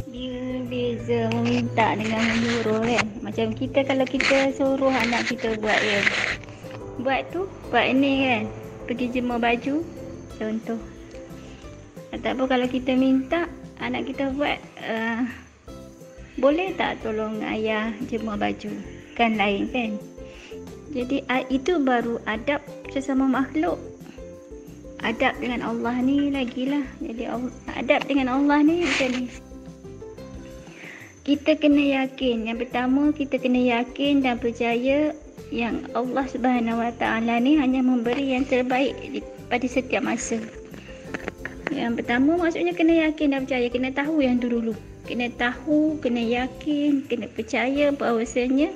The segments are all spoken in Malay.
Dia beza meminta dengan menyuruh kan. Macam kita kalau kita suruh anak kita buat kan. Buat ni kan. Pergi jemur baju. Contoh. Ataupun kalau kita minta anak kita buat, boleh tak tolong ayah jemur baju? Kan lain kan. Jadi itu baru adab sesama makhluk. Adab dengan Allah ni lagilah. Jadi adab dengan Allah ni macam ni. Kita kena yakin. Yang pertama, kita kena yakin dan percaya yang Allah Subhanahu Wa Taala ni hanya memberi yang terbaik pada setiap masa. Yang pertama maksudnya kena yakin dan percaya. Kena tahu yang tu dulu. Kena tahu, kena yakin, kena percaya bahawasanya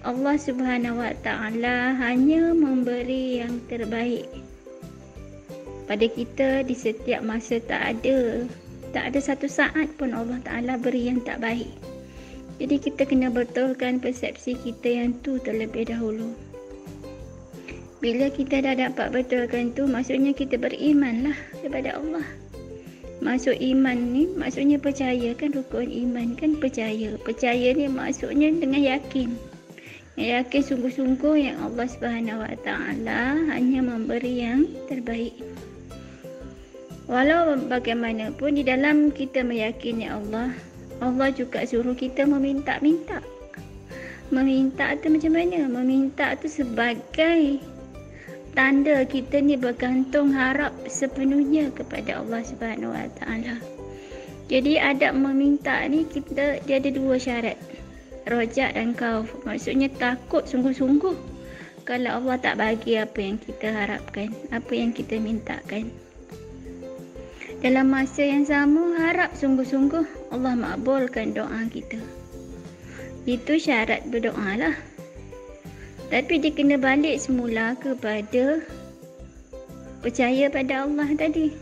Allah Subhanahu Wa Taala hanya memberi yang terbaik pada kita di setiap masa. Tak ada satu saat pun Allah Ta'ala beri yang tak baik. Jadi kita kena betulkan persepsi kita yang tu terlebih dahulu. Bila kita dah dapat betulkan tu, maksudnya kita beriman lah kepada Allah. Masuk iman ni maksudnya percaya kan, rukun iman kan percaya. Percaya ni maksudnya dengan yakin. Yakin sungguh-sungguh yang Allah Subhanahu Wa Ta'ala hanya memberi yang terbaik. Walau bagaimanapun di dalam kita meyakini Allah juga suruh kita meminta-minta. Meminta tu macam mana? Meminta tu sebagai tanda kita ni bergantung harap sepenuhnya kepada Allah Subhanahu Wa Taala. Jadi adab meminta ni dia ada dua syarat. Rojak dan khauf. Maksudnya takut sungguh-sungguh kalau Allah tak bagi apa yang kita harapkan, apa yang kita mintakan. Dalam masa yang sama, harap sungguh-sungguh Allah makbulkan doa kita. Itu syarat berdoa lah. Tapi dia kena balik semula kepada percaya pada Allah tadi.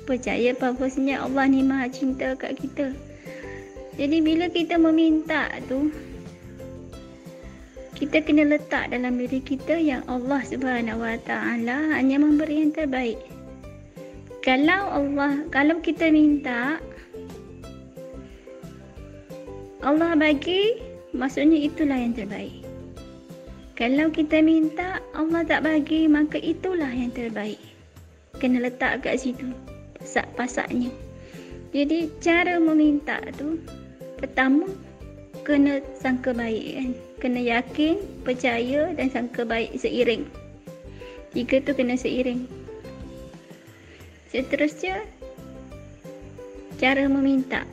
Percaya bahawasanya Allah ni maha cinta kat kita. Jadi bila kita meminta tu, kita kena letak dalam diri kita yang Allah Subhanahu Wa Taala hanya memberi yang terbaik. Kalau kita minta Allah bagi, maksudnya itulah yang terbaik. Kalau kita minta Allah tak bagi, maka itulah yang terbaik. Kena letak kat situ pasak-pasaknya. Jadi cara meminta tu, pertama kena sangka baik kan. Kena yakin, percaya dan sangka baik seiring. Tiga tu kena seiring. Seterusnya, cara meminta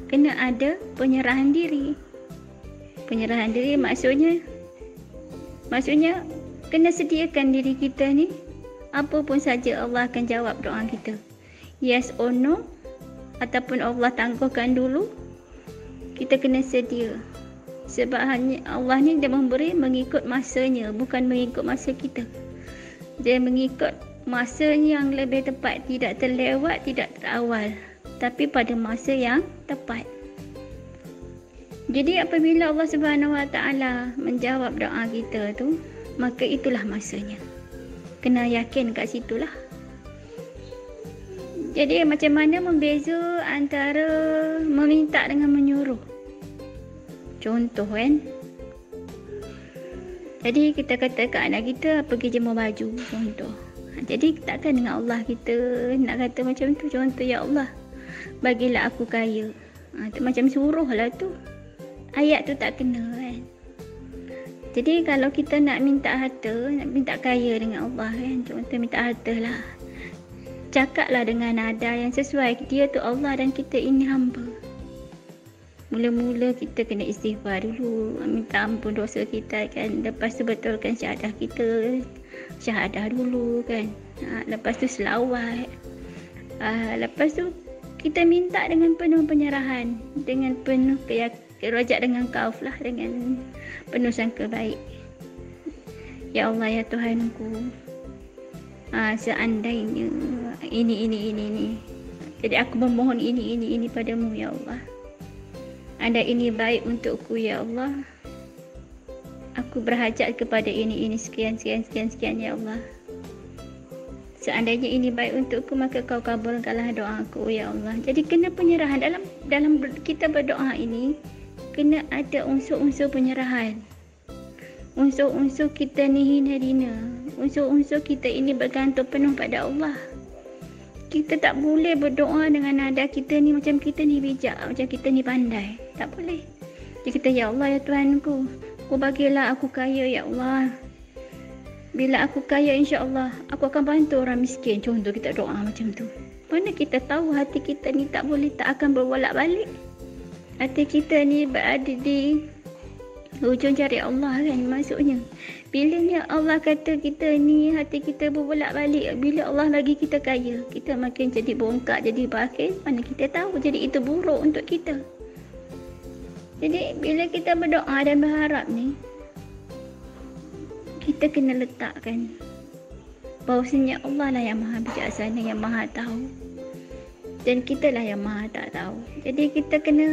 kena ada penyerahan diri. Penyerahan diri maksudnya kena sediakan diri kita ni, apa pun saja Allah akan jawab doa kita. Yes or no, ataupun Allah tangguhkan dulu, kita kena sedia. Sebab hanya Allah ni dia memberi mengikut masanya, bukan mengikut masa kita. Dia mengikut masa yang lebih tepat, tidak terlewat, tidak terawal, tapi pada masa yang tepat. Jadi apabila Allah Subhanahu Wa Taala menjawab doa kita tu, maka itulah masanya. Kena yakin kat situlah. Jadi macam mana membeza antara meminta dengan menyuruh? Contoh kan, jadi kita kata kat anak kita pergi jemur baju, contoh. Jadi takkan dengan Allah kita nak kata macam tu. Contoh, ya Allah bagilah aku kaya. Tu macam suruh lah tu. Ayat tu tak kena kan. Jadi kalau kita nak minta harta, nak minta kaya dengan Allah kan, contoh minta harta lah, cakaplah dengan nada yang sesuai. Dia tu Allah dan kita ini hamba. Mula-mula kita kena istighfar dulu, minta ampun dosa kita kan. Lepas tu betulkan syahadah kita, syahadah dulu kan. Lepas tu selawat. Lepas tu kita minta dengan penuh penyerahan, dengan penuh rojak dengan khauf lah, dengan penuh sangka baik. Ya Allah, ya Tuhanku, seandainya ini. Jadi aku memohon ini padamu ya Allah. Anda ini baik untukku ya Allah. Aku berhajat kepada ini sekian ya Allah. Seandainya ini baik untukku, maka kau kabulkanlah doaku ya Allah. Jadi kena penyerahan dalam kita berdoa ini, kena ada unsur-unsur penyerahan. Unsur-unsur kita ni hina-hina, unsur-unsur kita ini bergantung penuh pada Allah. Kita tak boleh berdoa dengan nada kita ni macam kita ni bijak, macam kita ni pandai. Tak boleh. Jadi kita, ya Allah ya Tuhanku, kau bagilah aku kaya ya Allah. Bila aku kaya, insya-Allah aku akan bantu orang miskin. Contoh kita doa macam tu. Mana kita tahu hati kita ni tak akan berbolak-balik. Hati kita ni berada di hujung jari Allah kan maksudnya. Bila ni Allah kata kita ni hati kita berbolak-balik, bila Allah bagi kita kaya, kita makin jadi bongkak, jadi bakil, mana kita tahu jadi itu buruk untuk kita. Jadi bila kita berdoa dan berharap ni, kita kena letakkan bahawasanya Allah lah yang maha bijaksana, yang maha tahu, dan kita lah yang maha tak tahu. Jadi kita kena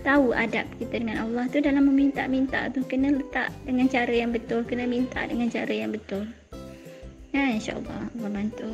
tahu adab kita dengan Allah tu dalam meminta-minta tu, kena letak dengan cara yang betul, kena minta dengan cara yang betul. Ya, insya-Allah Allah bantu.